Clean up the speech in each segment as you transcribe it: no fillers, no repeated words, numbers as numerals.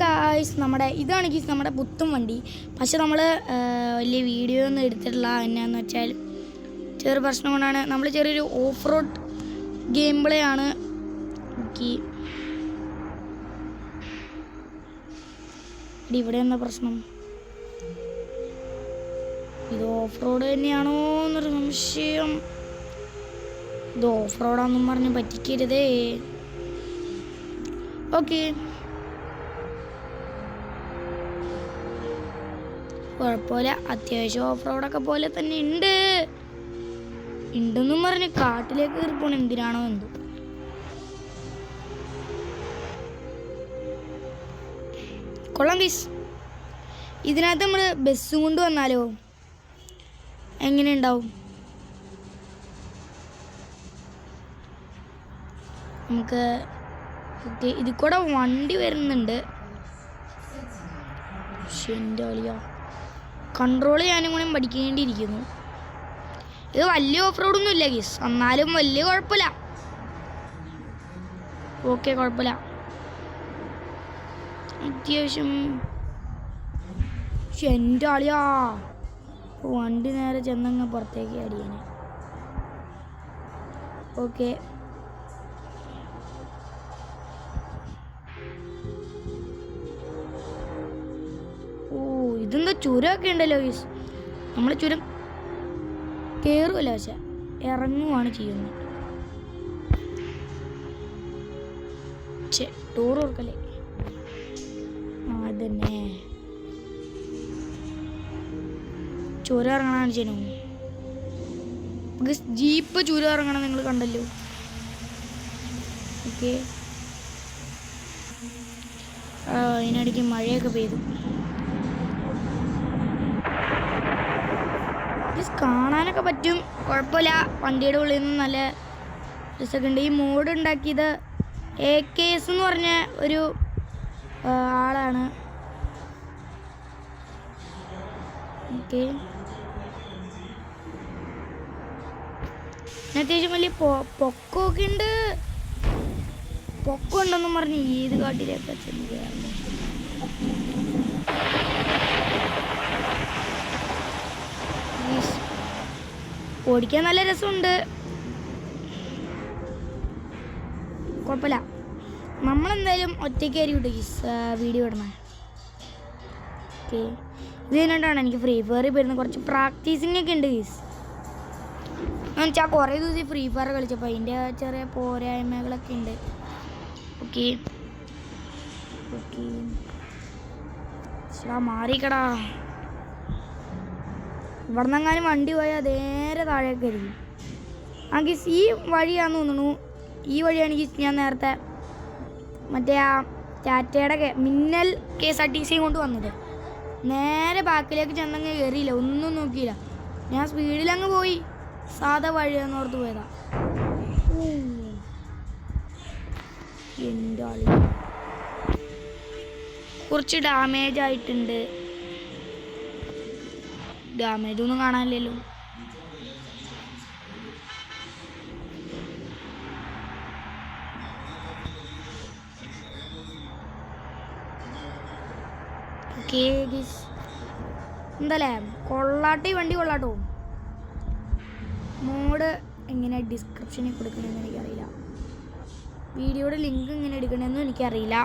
Guys ഇതാണ് ഗീസ് നമ്മുടെ പുത്തും വണ്ടി. പക്ഷെ നമ്മൾ വലിയ വീഡിയോ ഒന്നും എടുത്തിട്ടില്ല. എന്നാന്ന് വെച്ചാൽ ചെറിയ പ്രശ്നം കൊണ്ടാണ്. നമ്മൾ ചെറിയൊരു ഓഫ് റോഡ് ഗെയിം പ്ലേ ആണ്. ഇവിടെ എന്താ പ്രശ്നം? ഇത് ഓഫ് റോഡ് തന്നെയാണോ എന്നൊരു സംശയം. ഇത് ഓഫ് റോഡാന്നും പറഞ്ഞ് പറ്റിക്കരുതേ. ഓക്കെ, കുഴപ്പമില്ല. അത്യാവശ്യം ഓഫ് റോഡൊക്കെ പോലെ തന്നെ ഉണ്ടെന്നും പറഞ്ഞ് കാട്ടിലേക്ക് കയറി പോണ എന്തിനാണോ എന്തോ. കൊള്ളാം ഗൈസ്. ഇതിനകത്ത് നമ്മൾ ബസ്സും കൊണ്ട് വന്നാലോ എങ്ങനെ ഉണ്ടാവും? നമുക്ക് ഓക്കെ, ഇതിൽ കൂടെ വണ്ടി വരുന്നുണ്ട്. പക്ഷെ എൻ്റെ കളിയാ കൺട്രോൾ ചെയ്യാനും കൂടെ പഠിക്കേണ്ടിയിരിക്കുന്നു. ഇത് വലിയ ഓഫ് റോഡൊന്നും ഇല്ല ഗീസ്, എന്നാലും വലിയ കുഴപ്പമില്ല. ഓക്കെ, കുഴപ്പമില്ല. അത്യാവശ്യം പക്ഷെ എൻ്റെ ആളിയാ വണ്ടി നേരെ ചെന്നങ്ങ് പുറത്തേക്ക് അടിയാന്. ഓക്കെ, ഇതെന്താ ചുരമൊക്കെ ഉണ്ടല്ലോ ഗീസ്. നമ്മൾ ചുരം കയറുമല്ലോ, പക്ഷെ ഇറങ്ങുവാണ് ചെയ്യുന്നത്. ടൂർ ഓർക്കല്ലേ? അതന്നെ ചുരം ഇറങ്ങണാണ് ചെയ്യുന്നു. ജീപ്പ് ചുരം ഇറങ്ങണം നിങ്ങൾ കണ്ടല്ലോ. ഓക്കെ, അതിനിടയ്ക്ക് മഴയൊക്കെ പെയ്തു. കാണാനൊക്കെ പറ്റും, കുഴപ്പമില്ല. വണ്ടിയുടെ ഉള്ളിൽ നിന്ന് നല്ല രസമുണ്ട്. ഈ മോഡ് ഉണ്ടാക്കിയത് AKS എന്ന് പറഞ്ഞ ഒരു ആളാണ്. ഓക്കെ, അത്യാവശ്യം വലിയ പൊക്കമൊക്കെ ഉണ്ട്. പൊക്കം ഉണ്ടെന്നും പറഞ്ഞ് ഏത് കാട്ടിലൊക്കെ ചെന്ന് കയറുന്നു. ഓടിക്കാൻ നല്ല രസമുണ്ട്, കുഴപ്പമില്ല. നമ്മളെന്തായാലും ഒറ്റയ്ക്ക് ആയിരിക്കും വീഡിയോ ഇടണേ. ഓക്കെ, ഇത് കഴിഞ്ഞിട്ടാണ് എനിക്ക് ഫ്രീ ഫയറിൽ വരുന്നത്. കുറച്ച് പ്രാക്ടീസിങ് ഒക്കെ ഉണ്ട് ഗീസ്. എന്ന് വെച്ചാൽ കുറേ ദിവസം ഫ്രീ ഫയർ കളിച്ചപ്പോൾ അതിൻ്റെ ചെറിയ പോരായ്മകളൊക്കെ ഉണ്ട്. ഓക്കെ ഓക്കെ, മാറിക്കടാ. ഇവിടെ നിന്നെങ്ങാനും വണ്ടി പോയാൽ നേരെ താഴേക്ക് ആയിരിക്കും. ആ ഗീസ്, ഈ വഴിയാണെന്ന് തോന്നുന്നു. ഈ വഴിയാണ് ഗീസ് ഞാൻ നേരത്തെ മറ്റേ ആ ടാറ്റയുടെ മിന്നൽ KSRTC കൊണ്ട് വന്നത്. നേരെ ബാക്കിലേക്ക് ചെന്നങ്ങ് കയറിയില്ല, ഒന്നും നോക്കിയില്ല. ഞാൻ സ്പീഡിലങ്ങ് പോയി, സാധാ വഴിയാന്ന് ഓർത്ത് പോയതാ. എൻ്റെ ആളി കുറച്ച് ഡാമേജ് ആയിട്ടുണ്ട്. ഡാമേജ് ഒന്നും കാണാനില്ലല്ലോ. എന്തല്ലേ കൊള്ളാട്ടി വണ്ടി, കൊള്ളാട്ടോ. മോഡ് എങ്ങനെ ഡിസ്ക്രിപ്ഷനിൽ കൊടുക്കണമെന്ന് എനിക്കറിയില്ല. വീഡിയോയുടെ ലിങ്ക് എങ്ങനെ എടുക്കണമെന്നും എനിക്കറിയില്ല.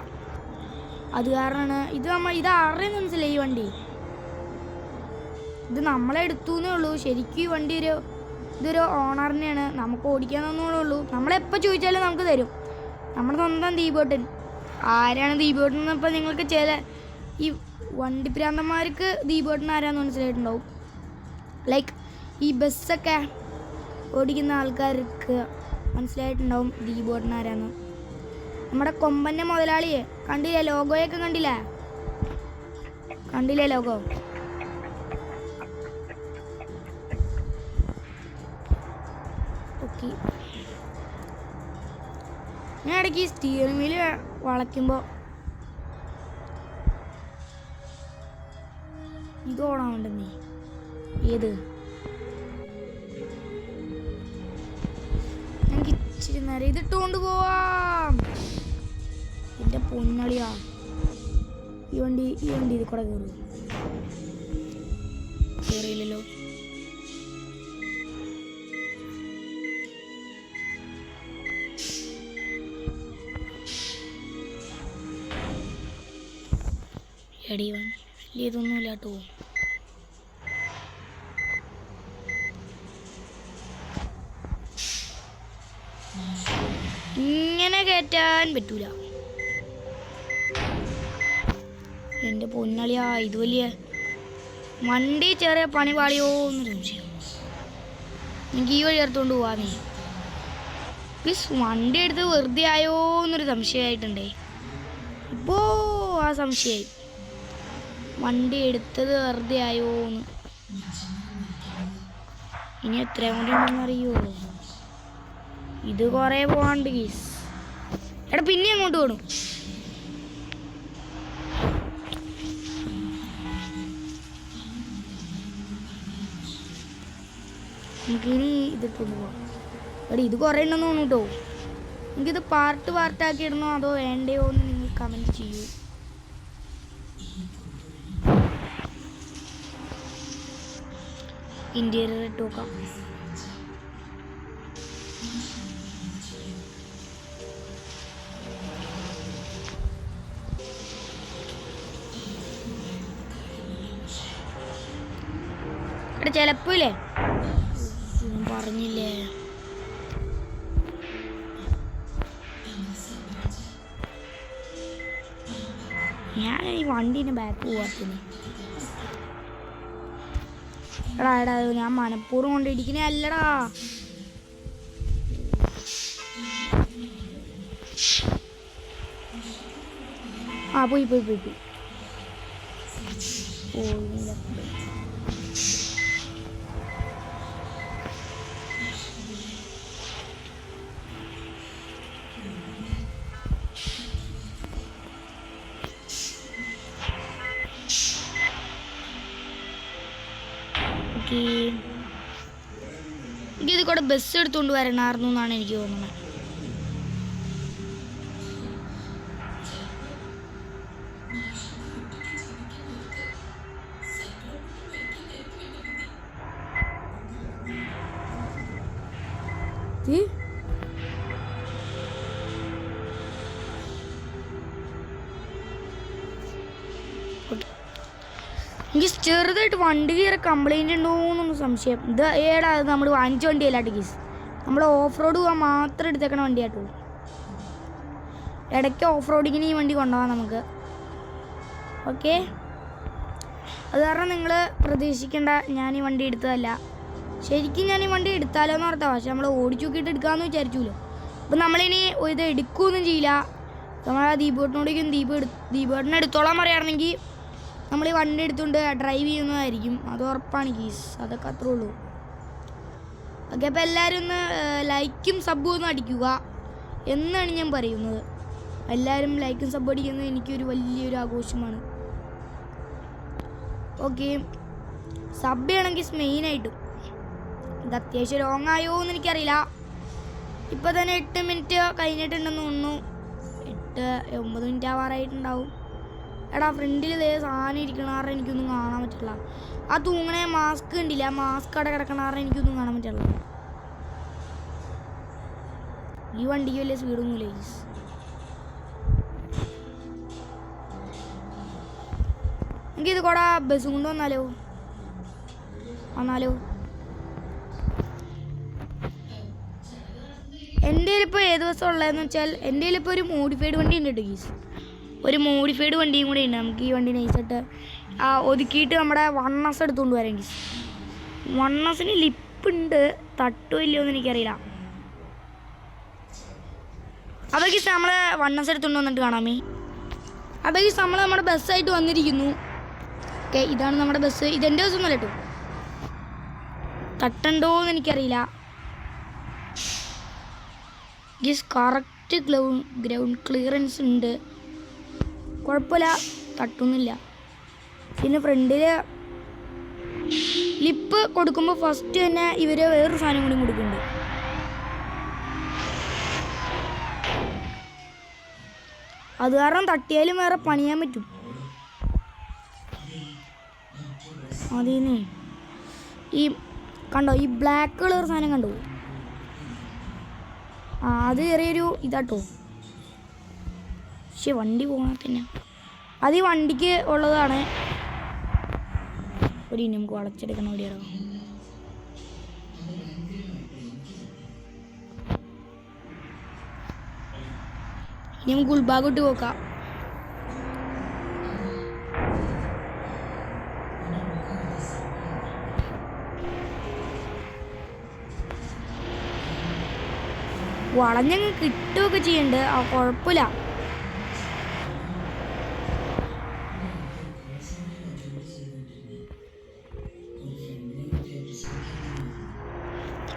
അത് കാരണമാണ് ഇത് ആരുടെയെന്ന് മനസ്സിലായി. ഈ വണ്ടി ഇത് നമ്മളെടുത്തു എന്നേ ഉള്ളൂ. ശരിക്കും ഈ വണ്ടി ഇതൊരു ഓണറിനെയാണ്. നമുക്ക് ഓടിക്കാൻ തന്നേ ഉള്ളൂ. നമ്മളെപ്പോൾ ചോദിച്ചാലും നമുക്ക് തരും. നമ്മുടെ സ്വന്തം ദീപോട്ടൻ. ആരാണ് ദീപോട്ടൻ എന്നിപ്പോൾ നിങ്ങൾക്ക് ഈ വണ്ടി പ്രാന്തന്മാർക്ക് ദീപോട്ടൻ ആരാന്ന് മനസ്സിലായിട്ടുണ്ടാവും. ലൈക്ക് ഈ ബസ്സൊക്കെ ഓടിക്കുന്ന ആൾക്കാർക്ക് മനസ്സിലായിട്ടുണ്ടാവും ദീപോട്ടൻ ആരാന്ന്. നമ്മുടെ കൊമ്പൻ്റെ മുതലാളിയെ കണ്ടില്ലേ? ലോഗോയൊക്കെ കണ്ടില്ലേ ലോഗോ? ഓക്കെ, ഞാൻ ഇടയ്ക്ക് സ്റ്റിയറിംഗ് വീല് വളയ്ക്കുമ്പോൾ ഇത് ഓടാനുണ്ടെന്നേ. ഏത്? എനിക്ക് ഇച്ചിരി നേരം ഇതിട്ടുകൊണ്ട് പോവാം. എൻ്റെ പൊന്നളിയാ, ഈ വണ്ടി ഇതിൽ കൂടെ കയറിയില്ലല്ലോ. എടി വലിയ ഇതൊന്നുമില്ല കേട്ടോ. ഇങ്ങനെ കയറ്റാൻ പറ്റൂല എൻ്റെ പൊന്നളിയാ. ഇത് വലിയ വണ്ടി ചെറിയ പണി പാളിയോ എന്നൊരു സംശയം. എനിക്ക് ഈ വഴി ചേർത്തുകൊണ്ട് പോവാ. നീ വണ്ടി എടുത്ത് വെറുതെ ആയോ എന്നൊരു സംശയമായിട്ടുണ്ടേ. ഇപ്പോൾ ആ സംശയമായി, വണ്ടി എടുത്തത് വെറുതെ ആയോ എന്ന്. ഇനി എത്രയും കൂടി ഉണ്ടെന്ന് അറിയോ? ഇത് കുറേ പോകാണ്ട് ഗീസ്. എടാ പിന്നെ അങ്ങോട്ട് പോകണം. നമുക്കിനി ഇതിട്ടുണ്ട് പോവാം. എടാ ഇത് കുറേ ഉണ്ടെന്ന് തോന്നുന്നു കേട്ടോ. എനിക്കിത് പാർട്ടാക്കി ഇടണോ അതോ വേണ്ടയോ എന്ന് നിങ്ങൾ കമൻറ്റ് ചെയ്യൂ. ഇന്റീരിയർ ഇട്ട് നോക്കാം. ഇവിടെ ചിലപ്പോ ഇല്ലേ പറഞ്ഞില്ലേ, ഞാൻ ഈ വണ്ടീൻ്റെ ബാക്ക് പോവാത്തിന്. എടാ ഞാൻ മനഃപൂർവ്വം കൊണ്ട് ഇടിക്കണേ അല്ലടാ. ആ പോയി ഇത് കൂടെ ബസ് എടുത്തുകൊണ്ട് വരണമായിരുന്നു എന്നാണ് എനിക്ക് തോന്നുന്നത്. എനിക്ക് ചെറുതായിട്ട് വണ്ടി കയറി കംപ്ലൈൻറ്റ് ഉണ്ടോയെന്നൊന്ന് സംശയം. ഇത് ഏടാ നമ്മൾ വാങ്ങിച്ച വണ്ടിയല്ലാട്ട് ഗീസ്, നമ്മൾ ഓഫ് റോഡ് പോകാൻ മാത്രം എടുത്തേക്കണ വണ്ടിയാട്ടോ. ഇടയ്ക്ക് ഓഫ് റോഡിങ്ങിന് ഈ വണ്ടി കൊണ്ടുപോകാം നമുക്ക്. ഓക്കെ, അത് കാരണം നിങ്ങൾ പ്രതീക്ഷിക്കേണ്ട ഞാൻ ഈ വണ്ടി എടുത്തതല്ല. ശരിക്കും ഞാൻ ഈ വണ്ടി എടുത്താലോ എന്ന് ഓർത്താ, പക്ഷെ നമ്മൾ ഓടിച്ചു നോക്കിയിട്ട് എടുക്കാമെന്ന് വിചാരിച്ചല്ലോ. അപ്പം നമ്മളിനി ഇത് എടുക്കുകയൊന്നും ചെയ്യില്ല. നമ്മൾ ആ ദീപേട്ടനോടേക്കും ദീപേട്ടനെ എടുത്തോളാൻ പറയുകയാണെങ്കിൽ നമ്മൾ ഈ വണ്ടി എടുത്തുകൊണ്ട് ഡ്രൈവ് ചെയ്യുന്നതായിരിക്കും, അത് ഉറപ്പാണ് ഗീസ്. അതൊക്കെ അത്രേ ഉള്ളൂ. ഓക്കെ, അപ്പോൾ എല്ലാവരും ഒന്ന് ലൈക്കും സബ്ബും ഒന്ന് അടിക്കുക എന്നാണ് ഞാൻ പറയുന്നത്. എല്ലാവരും ലൈക്കും സബ്ബും അടിക്കുന്നത് എനിക്കൊരു വലിയൊരു ആഘോഷമാണ്. ഓക്കെ, സബ് ചെയ്യണമെങ്കിൽ മെയിനായിട്ടും ഇത് അത്യാവശ്യം ലോങ് ആയോ എന്ന് എനിക്കറിയില്ല. ഇപ്പോൾ തന്നെ 8 മിനിറ്റ് കഴിഞ്ഞിട്ടുണ്ടെന്ന് തോന്നുന്നു. 8-9 മിനിറ്റ് ആവാറായിട്ടുണ്ടാവും. എടാ ഫ്രണ്ടിൽ ഇതേ സാധനം ഇരിക്കണ കാരണം എനിക്കൊന്നും കാണാൻ പറ്റില്ല. ആ തൂങ്ങണേ മാസ്ക് ഉണ്ടില്ല, ആ മാസ്ക് അവിടെ കിടക്കണ കാരണം എനിക്കൊന്നും കാണാൻ പറ്റില്ല. ഈ വണ്ടിക്ക് വലിയ സ്പീഡൊന്നുമില്ല ഗീസ്. എനിക്കിത് കൂടെ ബസ്സും കൊണ്ട് വന്നാലോ? എൻ്റെ കയ്യിലിപ്പോൾ ഏത് ബസ്സാണ് ഉള്ളതെന്ന് വെച്ചാൽ എൻ്റെ കയ്യിലിപ്പോൾ ഒരു മോഡിഫൈഡ് വണ്ടി ഉണ്ട് കേട്ടോ ഗീസ്. ഒരു മോഡിഫൈഡ് വണ്ടിയും കൂടെ ഉണ്ട്. നമുക്ക് ഈ വണ്ടി നൈസായിട്ട് ഒതുക്കിയിട്ട് നമ്മുടെ 1S എടുത്തുകൊണ്ട് വരാം ഗീസ്. 1Sന് ലിപ്പുണ്ട്, തട്ടുമില്ലയോ എന്ന് എനിക്കറിയില്ല. അപ്പോൾ ഗീസ് നമ്മൾ 1S എടുത്തുകൊണ്ട് വന്നിട്ട് കാണാമേ. അപ്പോൾ ഗീസ് നമ്മൾ നമ്മുടെ ബസ്സായിട്ട് വന്നിരിക്കുന്നു. ഓക്കെ, ഇതാണ് നമ്മുടെ ബസ്. ഇതെൻ്റെ ബസ്സൊന്നുമല്ല കേട്ടോ. തട്ടുണ്ടോ എന്ന് എനിക്കറിയില്ല ഗീസ്. കറക്റ്റ് ഗ്രൗണ്ട് ക്ലിയറൻസ് ഉണ്ട്, കുഴപ്പമില്ല, തട്ടുന്നില്ല. പിന്നെ ഫ്രണ്ടിൽ ലിപ്പ് കൊടുക്കുമ്പോൾ ഫസ്റ്റ് തന്നെ ഇവർ വേറൊരു സാധനം കൂടി കൊടുക്കുന്നുണ്ട്. അത് കാരണം തട്ടിയാലും വേറെ പണിയാൻ പറ്റും. അതിന് ഈ കണ്ടോ ഈ ബ്ലാക്ക് കളർ സാധനം കണ്ടോ? അത് ചെറിയൊരു ഇതാട്ടോ. പക്ഷെ വണ്ടി പോകണ തന്നെ അത് ഈ വണ്ടിക്ക് ഉള്ളതാണ്. ഒരു നമുക്ക് വളച്ചെടുക്കണ ഓടിയാലോ. ഇനി നമുക്ക് ഉൾഭാഗോട്ട് പോക്കാം. വളഞ്ഞങ്ങ് കിട്ടുകയൊക്കെ ചെയ്യുന്നുണ്ട്. കുഴപ്പമില്ല.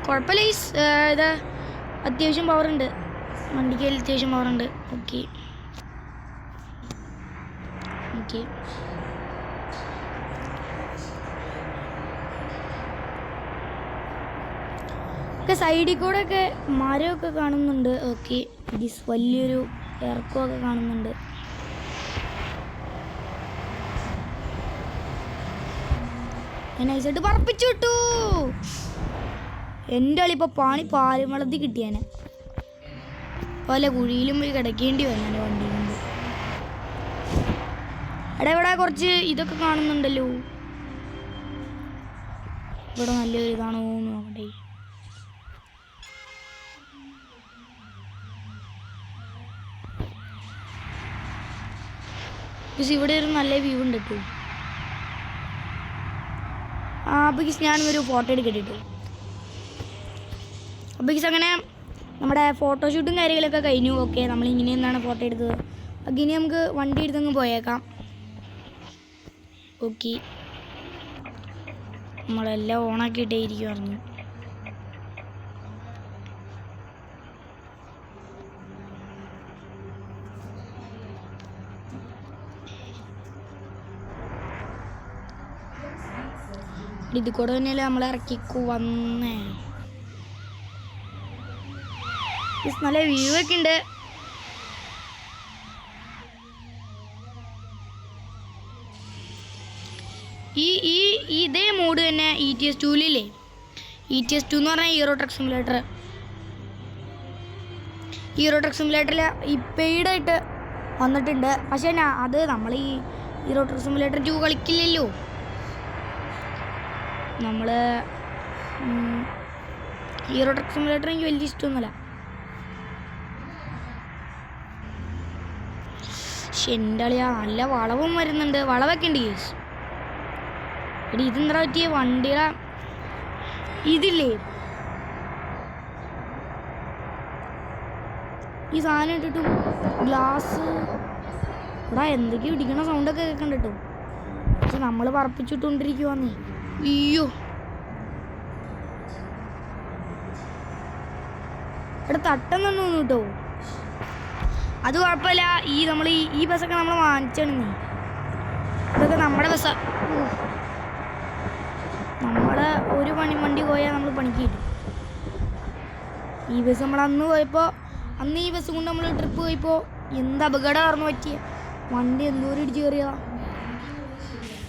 കുഴപ്പമില്ല. ഇത് അത്യാവശ്യം പവറുണ്ട്. വണ്ടിക്ക് അത്യാവശ്യം പവറുണ്ട്. Okay okay. ഒക്കെ സൈഡിൽ കൂടെ ഒക്കെ മരമൊക്കെ കാണുന്നുണ്ട്. ഓക്കെ, വലിയൊരു ഇറക്കമൊക്കെ കാണുന്നുണ്ട്. നൈസായിട്ട് പറപ്പിച്ചു വിട്ടു. എൻ്റെ ആളിപ്പോൾ പാലും വളർത്തി കിട്ടിയാനെ. പല കുഴിയിലും പോയി കിടക്കേണ്ടി വന്നു വണ്ടി കൊണ്ട്. ഇവിടെ കുറച്ച് ഇതൊക്കെ കാണുന്നുണ്ടല്ലോ. ഇവിടെ നല്ലൊരു ഇതാണോ നോക്കട്ടെ. ഇവിടെ ഒരു നല്ല വ്യൂ ഉണ്ട് കേട്ടോ. അപ്പോൾ ഞാനൊരു ഫോട്ടോ എടുക്കട്ടോ. അപ്പോൾ അങ്ങനെ നമ്മുടെ ഫോട്ടോഷൂട്ടും കാര്യങ്ങളൊക്കെ കഴിഞ്ഞു. ഓക്കെ, നമ്മളിങ്ങനെ നിന്നാണ് ഫോട്ടോ എടുത്തത്. അപ്പോൾ ഇനി നമുക്ക് വണ്ടി എടുത്തങ്ങ് പോയേക്കാം. ഓക്കെ, നമ്മളെല്ലാം ഓണാക്കിയിട്ടേ ഇരിക്കുമായിരുന്നു. ഇത് കൂടെ തന്നെയല്ലേ നമ്മളെ ഇറക്കിക്കു വന്നേ. നല്ല വ്യൂ ഒക്കെ ഉണ്ട്. ഇതേ മോഡ് തന്നെ ETS 2-ലില്ലേ. ETS 2 എന്ന് പറഞ്ഞാൽ ഹീറോ ട്രക്ക് സിമുലേറ്ററിൽ ഈ പെയ്ഡായിട്ട് വന്നിട്ടുണ്ട്. പക്ഷേ അത് നമ്മൾ ഈ ഹീറോ ട്രക്ക് സിമുലേറ്റർ 2 കളിക്കില്ലല്ലോ. നമ്മൾ ഹീറോ ട്രക്ക് സിമുലേറ്റർ എനിക്ക് വലിയ ഇഷ്ടമൊന്നുമില്ല. പക്ഷെ എൻ്റെ അളിയാ നല്ല വളവും വരുന്നുണ്ട്. വളവൊക്കെ ഉണ്ട് കേസ്. എടി ഇതെന്താ പറ്റിയ വണ്ടികളെ ഇതില്ലേ ഈ സാധനം ഇട്ടിട്ടും ഗ്ലാസ് ഇവിടെ എന്തൊക്കെയോ ഇടിക്കണ സൗണ്ടൊക്കെ കേൾക്കണ്ട കേട്ടോ. പക്ഷെ നമ്മൾ പറപ്പിച്ചിട്ടുകൊണ്ടിരിക്കുവാന്നേ. അയ്യോ, ഇവിടെ തട്ടെന്നു കേട്ടോ. അത് കുഴപ്പമില്ല. നമ്മൾ ഈ ബസ്സൊക്കെ നമ്മൾ വാങ്ങിച്ചാണെന്നേ. ഇതൊക്കെ നമ്മുടെ ബസ്സാ. നമ്മളെ ഒരു വണ്ടി പോയാൽ നമ്മൾ പണിക്ക് കിട്ടും. ഈ ബസ് നമ്മൾ അന്ന് ഈ ബസ് കൊണ്ട് നമ്മൾ ട്രിപ്പ് പോയപ്പോൾ എന്ത് അപകടമായിരുന്നു പറ്റിയ. വണ്ടി എന്തോരം ഇടിച്ച് കയറിയതാ.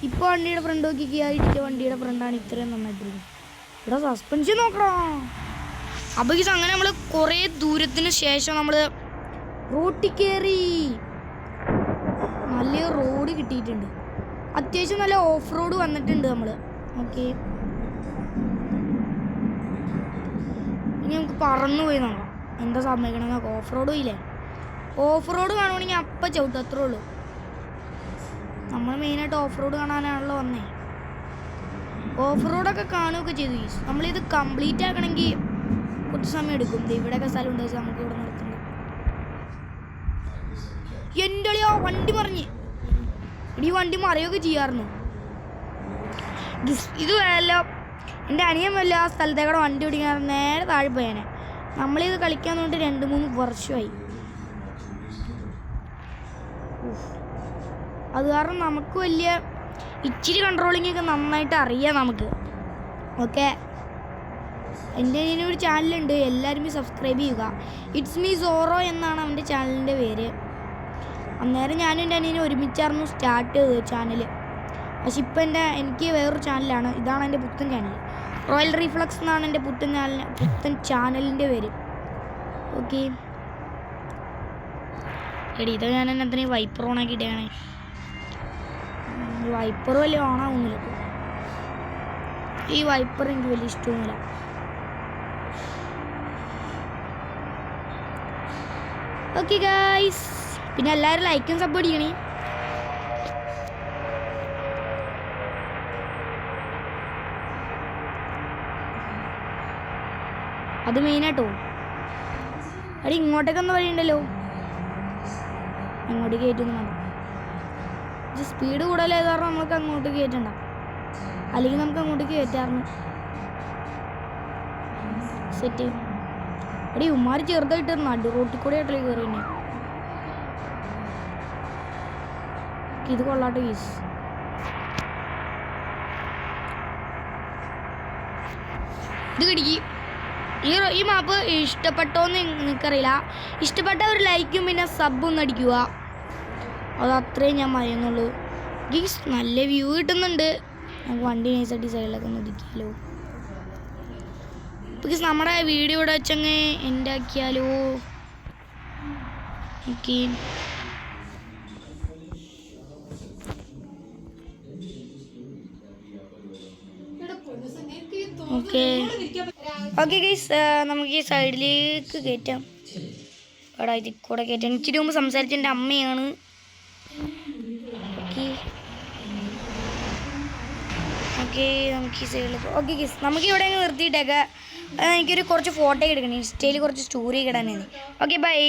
ഇപ്പോൾ വണ്ടിയുടെ ഫ്രണ്ട് നോക്കി ഇടിച്ച വണ്ടിയുടെ ഫ്രണ്ടാണ് ഇത്രയും നന്നായിട്ടിരിക്കുന്നത്. ഇവിടെ സസ്പെൻഷൻ നോക്കണം. അപ്പോൾ അങ്ങനെ നമ്മൾ കുറേ ദൂരത്തിന് ശേഷം നമ്മൾ റോട്ടിൽ കയറി. നല്ല റോഡ് കിട്ടിയിട്ടുണ്ട്. അത്യാവശ്യം നല്ല ഓഫ് റോഡ് വന്നിട്ടുണ്ട് നമ്മൾ. ഓക്കെ, ഇനി നമുക്ക് പറന്നു പോയി നോക്കാം എന്താ സംഭവിക്കണമെന്നൊക്കെ. ഓഫ് റോഡും ഇല്ലേ. ഓഫ് റോഡ് കാണുവാണെങ്കിൽ അപ്പം ചവിട്ടും, അത്രേ ഉള്ളൂ. നമ്മൾ മെയിനായിട്ട് ഓഫ് റോഡ് കാണാനാണല്ലോ വന്നേ. ഓഫ് റോഡൊക്കെ കാണുകയൊക്കെ ചെയ്തു. നമ്മളിത് കംപ്ലീറ്റ് ആക്കണമെങ്കിൽ കുറച്ച് സമയം എടുക്കും. ഇവിടെയൊക്കെ സ്ഥലം ഉണ്ട്. വെച്ചാൽ നമുക്ക് ഇവിടെ നിർത്തുന്നുണ്ട്. എൻ്റെ അളിയാ വണ്ടി മറിഞ്ഞ്. ഈ വണ്ടി മറിയൊക്കെ ചെയ്യാറുണ്ട്. ഇത് വല്ല എൻ്റെ അനിയൻ വല്ല ആ സ്ഥലത്തേക്കൂടെ വണ്ടി ഓടിക്കാൻ നേരെ താഴെ പോയേനെ. നമ്മളിത് കളിക്കാൻ വേണ്ടി 2-3 വർഷമായി. അത് കാരണം നമുക്ക് വലിയ ഇച്ചിരി കൺട്രോളിങ് ഒക്കെ നന്നായിട്ട് അറിയാം നമുക്ക്. ഓക്കെ, എൻ്റെ ഒരു ചാനലുണ്ട്, എല്ലാവരും സബ്സ്ക്രൈബ് ചെയ്യുക. ഇറ്റ്സ് മീ സോറോ എന്നാണ് അവൻ്റെ ചാനലിൻ്റെ പേര്. അന്നേരം ഞാനും എൻ്റെ അനിയനും ഒരുമിച്ചായിരുന്നു സ്റ്റാർട്ട് ചെയ്തത് ചാനൽ. പക്ഷെ ഇപ്പം എനിക്ക് വേറൊരു ചാനലാണ്. ഇതാണ് എൻ്റെ പുത്തൻ ചാനൽ. റോയൽ റീഫ്ലക്സ് എന്നാണ് എൻ്റെ പുത്തൻ ചാനലിൻ്റെ പേര്. ഓക്കെ എടി ഇത് ഞാൻ എന്നെ എന്തിനാ വൈപ്പർ ഓണാക്കിയിട്ടാണ്. വൈപ്പർ വലിയ ഓണാവുന്നില്ല. ഈ വൈപ്പർ എനിക്ക് വലിയ ഇഷ്ടമൊന്നുമില്ല. ഓക്കെ ഗൈസ്, പിന്നെ എല്ലാവരും ലൈക്കും സപ്പോർട്ട് ചെയ്യണേ. അത് മെയിനായിട്ടോ. അടി ഇങ്ങോട്ടേക്കൊന്ന് വഴിയുണ്ടല്ലോ, അങ്ങോട്ട് കയറ്റൊന്നും വേണ്ട. സ്പീഡ് കൂടുതലായത് കാരണം നമുക്ക് അങ്ങോട്ട് കയറ്റണ്ട, അല്ലെങ്കിൽ നമുക്ക് അങ്ങോട്ട് കയറ്റാറുണ്ട്. സെറ്റ് എടി ഉമ്മാർ ചെറുതായിട്ട് നടു റോട്ടിൽ കൂടെ ആയിട്ടല്ലേ കയറി തന്നെ. ഇത് കൊള്ളാട്ടോ ഗീസ്. ഇത് കിടിക്ക്. ഈ മാപ്പ് ഇഷ്ടപ്പെട്ടോന്ന് എനിക്കറിയില്ല. ഇഷ്ടപ്പെട്ട ഒരു ലൈക്കും പിന്നെ സബും ഒന്ന് അടിക്കുക. അത് അത്രയും ഞാൻ പറയുന്നുള്ളൂ ഗീസ്. നല്ല വ്യൂ കിട്ടുന്നുണ്ട്. നമുക്ക് വണ്ടി നൈസായിട്ട് സൈഡിലൊക്കെ ഒന്ന് ഒതുക്കിയാലോ. ഗീസ് നമ്മുടെ വീഡിയോ ഇവിടെ വെച്ചങ്ങ് എൻ്റെ ആക്കിയാലോ. ഓക്കെ ഓക്കെ ഗൈസ്, നമുക്ക് ഈ സൈഡിലേക്ക് കയറ്റാം. എടാ ഇതിൽ കൂടെ കയറ്റാം. ഇച്ചിരി മുമ്പ് സംസാരിച്ച എൻ്റെ അമ്മയാണ്. ഓക്കെ നമുക്ക് ഈ സൈഡിലേക്ക്. ഓക്കെ ഗൈസ്, നമുക്ക് ഇവിടെ അങ്ങ് നിർത്തിയിട്ടേക്കാം. എനിക്കൊരു കുറച്ച് ഫോട്ടോ എടുക്കണം. ഇൻസ്റ്റയിൽ കുറച്ച് സ്റ്റോറി ഇടാനാണ്. Okay bye.